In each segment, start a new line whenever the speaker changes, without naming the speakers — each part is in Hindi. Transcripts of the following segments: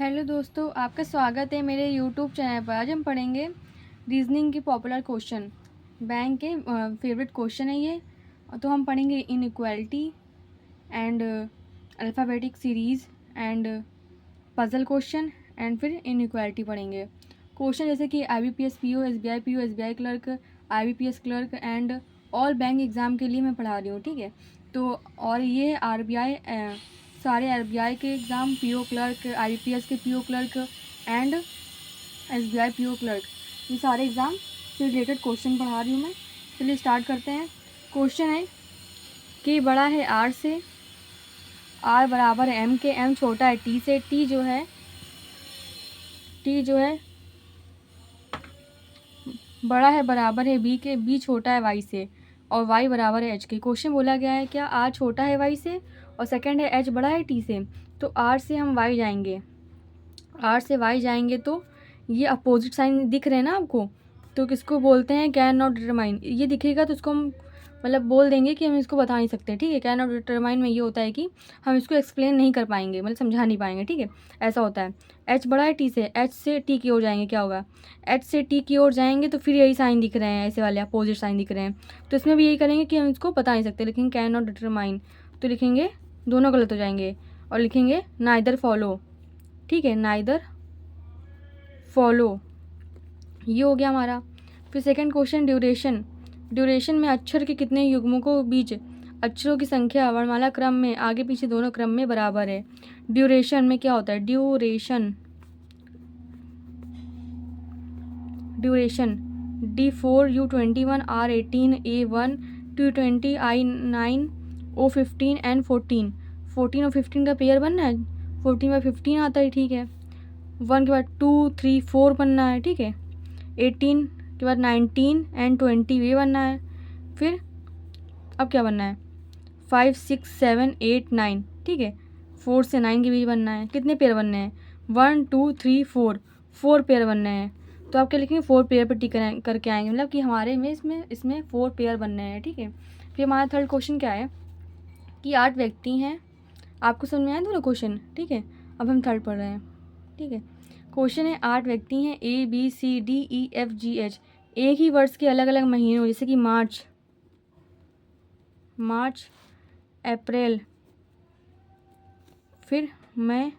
हेलो दोस्तों, आपका स्वागत है मेरे यूट्यूब चैनल पर। आज हम पढ़ेंगे रीजनिंग के पॉपुलर क्वेश्चन। बैंक के फेवरेट क्वेश्चन है ये। तो हम पढ़ेंगे inequality and alphabetic series and puzzle question and फिर इनइक्वालिटी पढ़ेंगे। क्वेश्चन जैसे कि IBPS PO SBI clerk, IBPS clerk and all bank exam के लिए मैं पढ़ा रही हूँ, ठीक है। तो और ये RBI सारे RBI के एग्ज़ाम, PO क्लर्क, IBPS के PO clerk and SBI PO clerk, ये सारे एग्ज़ाम से रिलेटेड क्वेश्चन पढ़ा रही हूँ मैं। चलिए स्टार्ट करते हैं। क्वेश्चन है कि बड़ा है R से, R बराबर है M के, M छोटा है T से, T जो है बड़ा है बराबर है B के, B छोटा है Y से और Y बराबर है H के। क्वेश्चन बोला गया है क्या R छोटा है Y से और सेकंड है H बड़ा है T से। तो R से हम Y जाएंगे, R से Y जाएंगे तो ये अपोजिट साइन दिख रहे हैं ना आपको, तो किसको बोलते हैं कैन नॉट डिटरमाइन। ये दिखेगा तो इसको हम मतलब बोल देंगे कि हम इसको बता नहीं सकते, ठीक है। कैन नॉट डिटरमाइन में ये होता है कि हम इसको एक्सप्लेन नहीं कर पाएंगे, मतलब समझा नहीं पाएंगे, ठीक है, ऐसा होता है। H बड़ा है T से, H से T की ओर जाएंगे, क्या होगा, H से T की ओर जाएंगे तो फिर यही साइन दिख रहे हैं, ऐसे वाले अपोजिट साइन दिख रहे हैं। तो इसमें भी यही करेंगे कि हम इसको बता नहीं सकते, लेकिन कैन नॉट डिटरमाइन तो लिखेंगे, दोनों गलत हो जाएंगे और लिखेंगे नाइदर फॉलो, ठीक है, नाइदर फॉलो, ये हो गया हमारा। फिर सेकंड क्वेश्चन ड्यूरेशन। ड्यूरेशन में अक्षर के कितने युग्मों को बीच अक्षरों की संख्या वर्णमाला क्रम में आगे पीछे दोनों क्रम में बराबर है। ड्यूरेशन में क्या होता है, duration D4 U21 R18 A1 T20 I9 O15 and 14 और 15 का पेयर बनना है, 14/15 आता है, ठीक है। 1 के बाद 2 3 4 बनना है, ठीक है। 18 के बाद 19 एंड 20 ये बनना है। फिर अब क्या बनना है, 5 6 7 8 9, ठीक है। 4 से 9 के बीच बनना है। कितने पेयर बनने हैं, 1 2 3 4 पेयर बनने हैं। तो आप क्या लिखेंगे, 4 पेयर पर टिक करके आएंगे, मतलब कि हमारे में इसमें 4 पेयर बनने हैं, ठीक है। फिर हमारा थर्ड क्वेश्चन क्या है कि 8 व्यक्ति हैं। आपको समझ में आया दोनों क्वेश्चन, ठीक है। अब हम थर्ड पढ़ रहे हैं, ठीक है। क्वेश्चन है 8 व्यक्ति हैं ABCDEFGH, एक ही वर्ष के अलग अलग महीनों जैसे कि मार्च अप्रैल फिर मई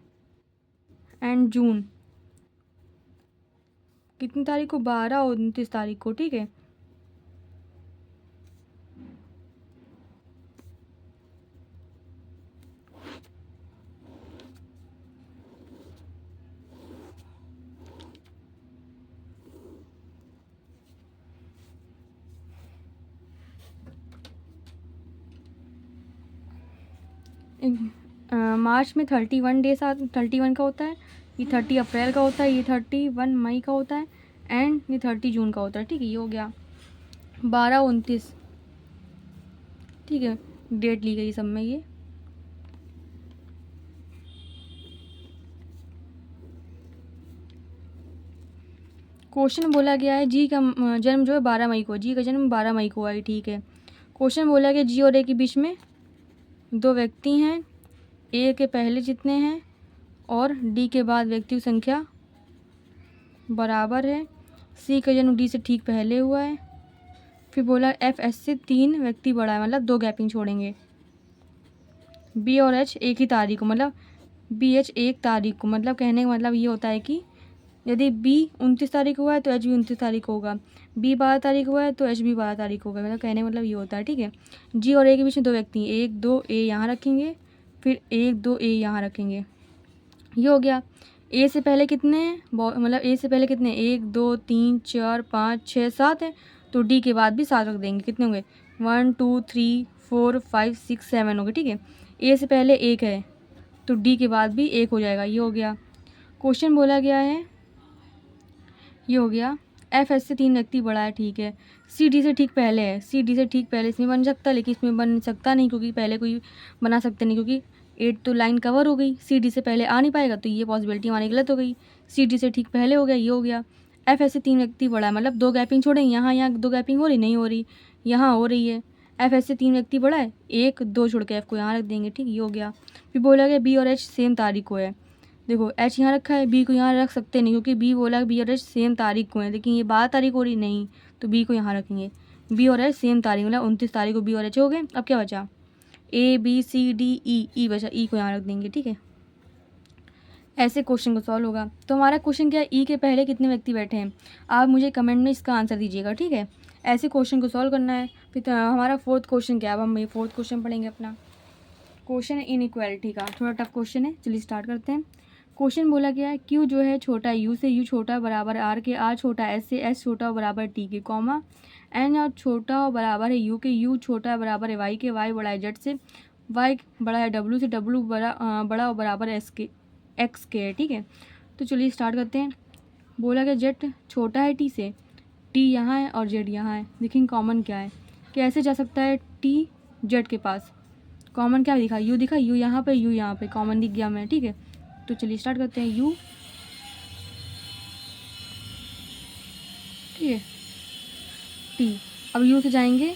एंड जून, कितनी तारीख को, 12 और 29 तारीख को, ठीक है। मार्च में 31 डेज 31 का होता है, ये 30 अप्रैल का होता है, ये 31 मई का होता है एंड ये 30 जून का होता है, ठीक है। ये हो गया 12 29, ठीक है, डेट ली गई सब में। ये क्वेश्चन बोला गया है जी का जन्म जो है 12 मई को, जी का जन्म 12 मई को हुआ है, ठीक है। क्वेश्चन बोला गया जी और ए के बीच में 2 व्यक्ति हैं, ए के पहले जितने हैं और डी के बाद व्यक्तियों की संख्या बराबर है। सी का जन्म डी से ठीक पहले हुआ है। फिर बोला FS से 3 व्यक्ति बड़ा है, मतलब 2 गैपिंग छोड़ेंगे। बी और एच एक ही तारीख को, मतलब BH एक तारीख को, मतलब कहने का मतलब ये होता है कि यदि B 29 तारीख हुआ है तो H भी 29 तारीख होगा, B 12 तारीख हुआ है तो H भी 12 तारीख होगा, मतलब कहने का मतलब ये होता है, ठीक है। जी और ए के बीच में 2 व्यक्ति हैं, 1 2 A यहाँ रखेंगे, फिर 1 2 A यहाँ रखेंगे, ये हो गया। ए से पहले कितने हैं, मतलब ए से पहले कितने, 1 2 3 4 5 6 7 है, तो डी के बाद भी 7 रख देंगे, कितने होंगे, 1 2 3 4 5 6 7 हो गए, ठीक है। ए से पहले 1 है तो डी के बाद भी 1 हो जाएगा, ये हो गया। क्वेश्चन बोला गया है, ये हो गया FS से 3 व्यक्ति बड़ा है, ठीक है। CD से ठीक पहले है, CD से ठीक पहले इसमें बन सकता है, लेकिन इसमें बन सकता नहीं क्योंकि पहले कोई बना सकते नहीं, क्योंकि 8 तो लाइन कवर हो गई, CD से पहले आ नहीं पाएगा, तो ये पॉसिबिलिटी हमारी गलत हो गई। CD से ठीक पहले हो गया, ये हो गया। FS से 3 व्यक्ति बड़ा है, मतलब 2 गैपिंग छोड़ेंगे, यहाँ 2 गैपिंग हो रही, नहीं हो रही, यहाँ हो रही है। FS से 3 व्यक्ति बड़ा है, 1 2 छोड़ के F को यहाँ रख देंगे, ठीक, ये हो गया। फिर बोला गया B और H सेम तारीख को है, देखो एच यहाँ रखा है, बी को यहाँ रख सकते नहीं क्योंकि बी बोला बी और एच सेम तारीख को है, लेकिन ये 12 तारीख हो रही नहीं, तो बी को यहाँ रखेंगे। बी और एच सेम तारीख, मतलब 29 तारीख को बी और एच हो गए। अब क्या बचा, A B C D E, ई बचा, ई को यहाँ रख देंगे। ठीक है, ऐसे क्वेश्चन को सॉल्व होगा। तो हमारा क्वेश्चन क्या है, ई के पहले कितने व्यक्ति बैठे हैं, आप मुझे कमेंट में इसका आंसर दीजिएगा। ठीक है, ऐसे क्वेश्चन को सॉल्व करना है। फिर हमारा फोर्थ क्वेश्चन क्या है, अब हम ये फोर्थ क्वेश्चन पढ़ेंगे। अपना क्वेश्चन है इनइक्वालिटी का, थोड़ा टफ क्वेश्चन है, चलिए स्टार्ट करते हैं। क्वेश्चन बोला गया है क्यू जो है छोटा यू से, यू छोटा बराबर आर के, आर छोटा एस से, एस छोटा बराबर टी के, कॉमा एन और छोटा बराबर है यू के, यू छोटा बराबर है वाई के, वाई बड़ा है जेड से, वाई बड़ा है डब्ल्यू से, डब्ल्यू बड़ा और बराबर है एस के, एक्स के है। ठीक है, तो चलिए स्टार्ट करते हैं। बोला गया जेड छोटा है टी से, टी यहाँ है और जेड यहाँ है, देखेंगे कॉमन क्या है, कैसे जा सकता है टी जेड के पास, कॉमन क्या दिखा, यू दिखा, यू यहाँ पे, यू यहाँ पे, कॉमन दिख गया हमें। ठीक है, तो चलिए स्टार्ट करते हैं। यू, ठीक है, टी, अब यू से जाएंगे,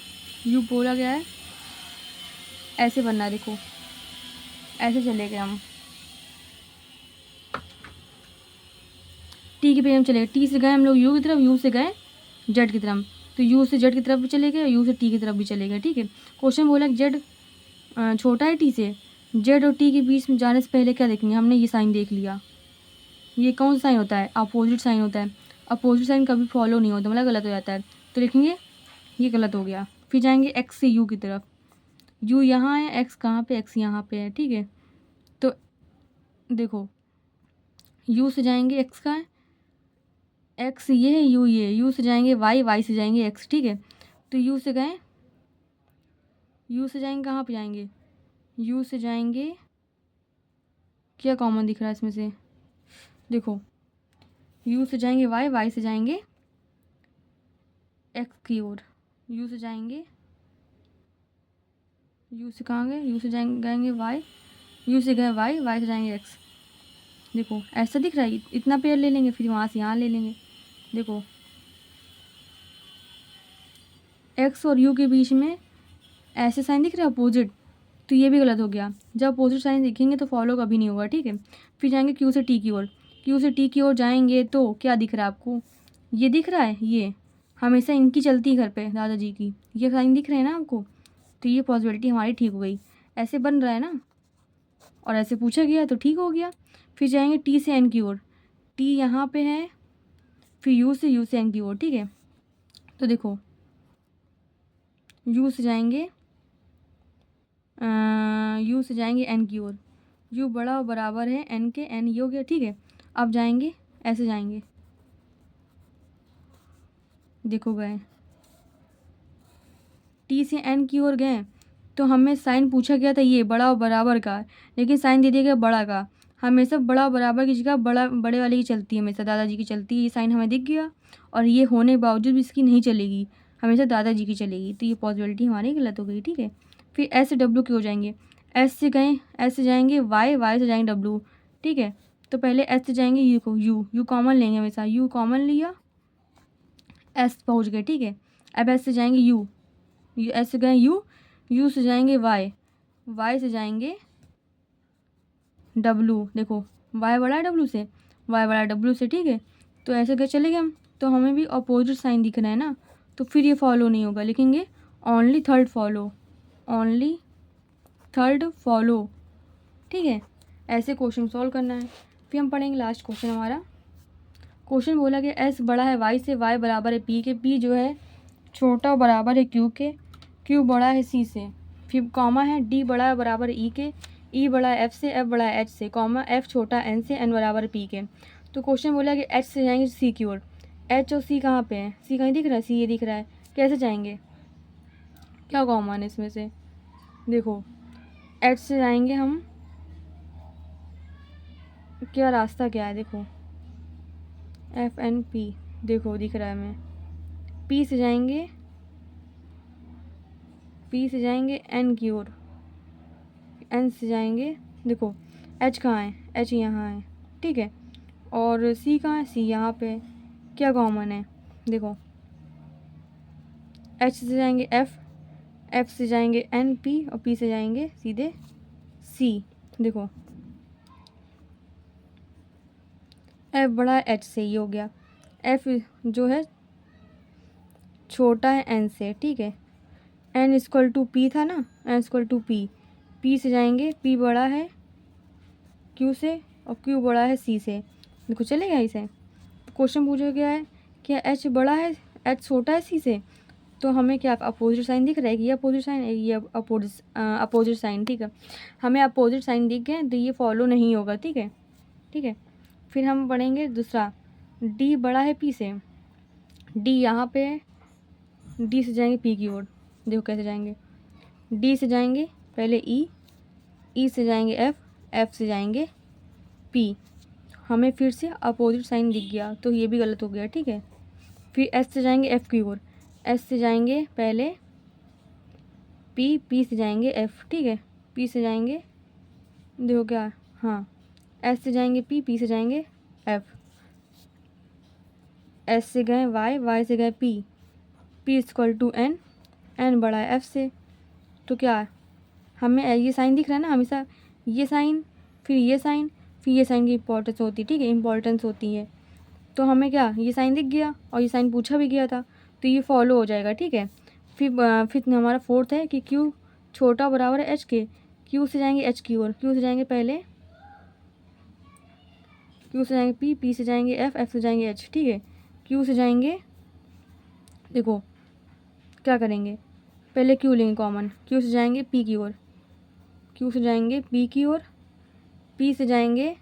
यू बोला गया है ऐसे बनना है, देखो ऐसे चले गए हम, टी के पे हम चले गए, टी से गए हम लोग यू की तरफ, यू से गए जेड की तरफ, तो यू से जेड की तरफ भी चले गए, यू से टी की तरफ भी चले गए। ठीक है, क्वेश्चन बोला जेड छोटा है टी से, जेड और टी के बीच में जाने से पहले क्या देखेंगे, हमने ये साइन देख लिया, ये कौन सा साइन होता है, अपोजिट साइन होता है, अपोजिट साइन कभी फॉलो नहीं होता, मतलब गलत हो जाता है, तो लिखेंगे ये गलत हो गया। फिर जाएंगे एक्स से यू की तरफ, यू यहाँ है, एक्स कहाँ पे, एक्स यहाँ पे है। ठीक है, तो देखो यू से जाएंगे, एक्स का है, एक्स ये है, यू ये, यू से जाएंगे वाई, वाई से जाएंगे एक्स। ठीक है, तो यू से गए, यू से जाएंगे कहाँ पे जाएंगे, यू से जाएंगे, क्या कॉमन दिख रहा है इसमें से, देखो यू से जाएंगे वाई, वाई से जाएंगे एक्स की ओर, यू से जाएंगे, यू से कहाँ गए, यू से जाएंगे वाई, यू से गए वाई, वाई से जाएंगे एक्स। देखो ऐसा दिख रहा है, इतना पेयर ले लेंगे, फिर वहाँ से यहाँ ले लेंगे। देखो एक्स और यू के बीच में ऐसे साइन दिख रहा है अपोजिट, तो ये भी गलत हो गया, जब अपोजिट साइन दिखेंगे तो फॉलो कभी नहीं होगा। ठीक है, फिर जाएंगे क्यू से टी की ओर, क्यू से टी की ओर जाएंगे तो क्या दिख रहा है आपको, ये दिख रहा है, ये हमेशा इनकी चलती है घर पे दादाजी की, ये साइन दिख रहे हैं ना आपको, तो ये पॉसिबिलिटी हमारी ठीक हो गई, ऐसे बन रहा है ना, और ऐसे पूछा गया तो ठीक हो गया। फिर जाएंगे टी से एन की ओर, टी यहाँ पे है, फिर यू से एन की ओर। ठीक है, तो देखो यू से जाएंगे, यू से जाएंगे एन की ओर, यू बड़ा और बराबर है एन के, एन ये हो गया। ठीक है, अब जाएंगे ऐसे जाएंगे, देखो गए टी से एन की ओर गए, तो हमें साइन पूछा गया था ये बड़ा और बराबर का, लेकिन साइन दे दिया गया बड़ा का, हमेशा बड़ा और बराबर की जगह बड़ा बड़े वाले की चलती है, हमेशा दादाजी की चलती है, ये साइन हमें दिख गया, और ये होने के बावजूद भी इसकी नहीं चलेगी, हमेशा दादाजी की चलेगी, तो ये पॉसिबिलिटी हमारी गलत हो गई। ठीक है, फिर एस से डब्ल्यू की हो जाएंगे, एस से गए, एस से जाएंगे वाई, वाई से जाएंगे डब्ल्यू। ठीक है, तो पहले एस से जाएंगे यू को, यू कॉमन लेंगे, हमेशा यू कॉमन लिया, एस पहुँच गए। ठीक है, अब एस से जाएंगे यू, एस से गए यू, यू से जाएंगे वाई, वाई से जाएंगे डब्लू, देखो वाई बड़ा है डब्लू से, वाई बड़ा है डब्लू से। ठीक है, तो ऐसे कर चले गए हम, तो हमें भी अपोजिट साइन दिख रहा है ना, तो फिर ये फॉलो नहीं होगा, लिखेंगे only third follow, only third follow. ठीक है, ऐसे क्वेश्चन सॉल्व करना है। फिर हम पढ़ेंगे लास्ट क्वेश्चन हमारा। क्वेश्चन बोला कि एस बड़ा है वाई से, वाई बराबर है पी के, पी जो है छोटा बराबर है क्यू के, क्यू बड़ा है सी से, फिर कॉमा है डी बड़ा है बराबर ई के, ई बड़ा है एफ से, एफ बड़ा है एच से, कॉमा एफ छोटा एन से, एन बराबर है पी के। तो क्वेश्चन बोला कि एच से जाएंगे सी की ओर, एच और सी कहाँ पे है, सी कहीं दिख रहा है, सी ये दिख रहा है, कैसे जाएंगे, क्या कॉमन है इसमें से, देखो एच से जाएंगे हम, क्या रास्ता क्या है, देखो एफ एन पी, देखो दिख रहा है हमें, पी से जाएंगे, पी से जाएंगे एन की ओर, एन से जाएंगे, देखो एच कहाँ है, एच यहाँ है। ठीक है, और सी कहाँ है, सी यहाँ पे है, क्या कॉमन है, देखो एच से जाएंगे एफ, एफ से जाएंगे एन पी, और पी से जाएंगे सीधे सी। देखो एफ बड़ा है एच से, ये हो गया। एफ जो है छोटा है एन से, ठीक है। एन इक्वल टू पी था ना, N equal to P, P से जाएंगे, पी बड़ा है क्यू से और क्यू बड़ा है सी से। देखो चलेगा इसे। क्वेश्चन पूछा गया है क्या एच बड़ा है, एच छोटा है सी से, तो हमें क्या अपोजिट साइन दिख रहा है कि ये अपोजिट साइन है, ये अपोजिट साइन, ठीक है। हमें अपोजिट साइन दिख गए तो ये फॉलो नहीं होगा, ठीक है, ठीक है। फिर हम पढ़ेंगे दूसरा, डी बड़ा है पी से, डी यहाँ पे है, डी से जाएंगे पी की ओर। देखो कैसे जाएंगे, डी से जाएंगे पहले ई से जाएंगे एफ, एफ से जाएंगे पी। हमें फिर से अपोजिट साइन दिख गया तो ये भी गलत हो गया, ठीक है। फिर एस से जाएंगे एफ की ओर, एस से जाएंगे पहले पी, पी से जाएंगे एफ, ठीक है। पी से जाएंगे, देखो क्या, हाँ, एस से जाएंगे पी, पी से जाएंगे एफ, एस से गए वाई, वाई से गए P, P equal to N, N बड़ा है एफ से। तो क्या हमें ये साइन दिख रहा है ना, हमेशा ये साइन फिर ये साइन फिर ये साइन की इंपॉर्टेंस होती है, ठीक है, इंपॉर्टेंस होती है। तो हमें क्या ये साइन दिख गया और ये साइन पूछा भी गया था तो ये फॉलो हो जाएगा, ठीक है। फिर हमारा फोर्थ है कि क्यू छोटा बराबर है एच के, क्यू से जाएंगे एच की ओर, क्यू से जाएंगे पहले, क्यू से जाएंगे पी, पी से जाएंगे एफ, एफ से जाएंगे एच, ठीक है। क्यू से जाएंगे, देखो क्या करेंगे, पहले क्यू लेंगे कॉमन, क्यू से जाएंगे पी की ओर, क्यू से जाएंगे पी की ओर, पी से जाएंगे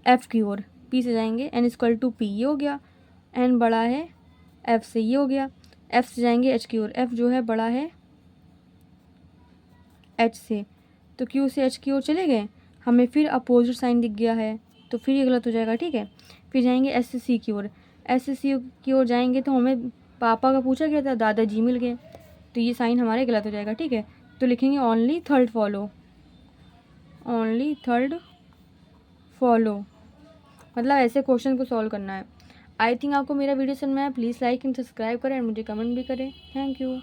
एफ की ओर, पी से जाएंगे एन इक्वल टू पी, ये हो गया। एन बड़ा है एफ से, ये हो गया। एफ से जाएंगे एच की ओर, एफ जो है बड़ा है एच से, तो क्यू से एच की ओर चले गए, हमें फिर अपोजिट साइन दिख गया है तो फिर ये गलत हो जाएगा, ठीक है। फिर जाएंगे एस से सी की ओर, एस से सी की ओर जाएंगे तो हमें पापा का पूछा गया था, दादाजी मिल गए, तो ये साइन हमारे गलत हो जाएगा, ठीक है। तो लिखेंगे only third follow, only third follow, मतलब ऐसे क्वेश्चन को सॉल्व करना है। आई थिंक आपको मेरा वीडियो समझ में आया। प्लीज़ लाइक एंड सब्सक्राइब करें और मुझे कमेंट भी करें। Thank you.